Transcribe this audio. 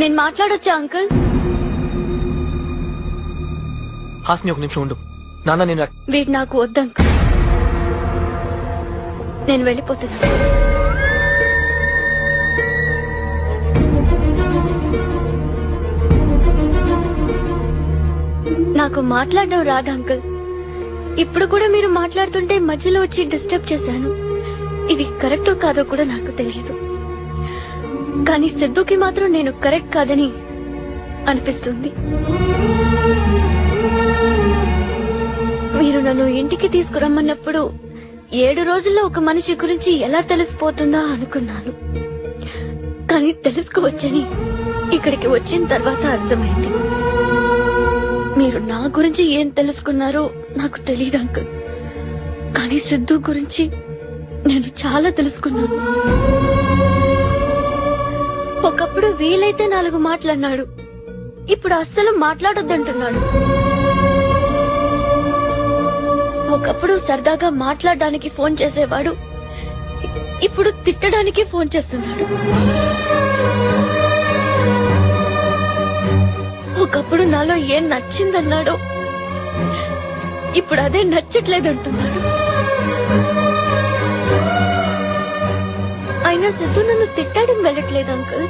నేను మాట్లాడొచ్చా అంకుల్? హాస్ని ఒక నిమిషం ఉండు. నాన్న నేను వీడు నాకు వద్దు అంకుల్. నేను వెళ్ళిపోతున్నా. నాకు మాట్లాడడం రాదు అంకుల్. ఇప్పుడు కూడా మీరు మాట్లాడుతుంటే మధ్యలో వచ్చి డిస్టర్బ్ చేశాను. ఇది కరెక్టో కాదో కూడా నాకు తెలియదు. కానీ సిద్ధుకి మాత్రం నేను కరెక్ట్ కాదని అనిపిస్తుంది. మీరు నన్ను ఇంటికి తీసుకురమ్మన్నప్పుడు 7 రోజుల్లో ఒక మనిషి గురించి ఎలా తెలిసిపోతుందా అనుకున్నాను. కానీ తెలుసుకోవచ్చని ఇక్కడికి వచ్చిన తర్వాత అర్థమైంది. మీరు నా గురించి ఏం తెలుసుకున్నారో నాకు తెలియదు అంకుల్. కానీ సిద్ధు గురించి నేను చాలా తెలుసుకున్నాను. ఒకప్పుడు వీలైతే 4 మాటలన్నాడు. ఇప్పుడు అస్సలు మాట్లాడొద్దంటున్నాడు. ఒకప్పుడు సరదాగా మాట్లాడడానికి ఫోన్ చేసేవాడు. ఇప్పుడు తిట్టడానికి ఫోన్ చేస్తున్నాడు. ఒకప్పుడు నాలో ఏం నచ్చిందన్నాడో ఇప్పుడు అదే నచ్చట్లేదంటున్నాడు. అయినా సిద్ధు నన్ను తిట్టాడని వెళ్ళట్లేదు అంకుల్.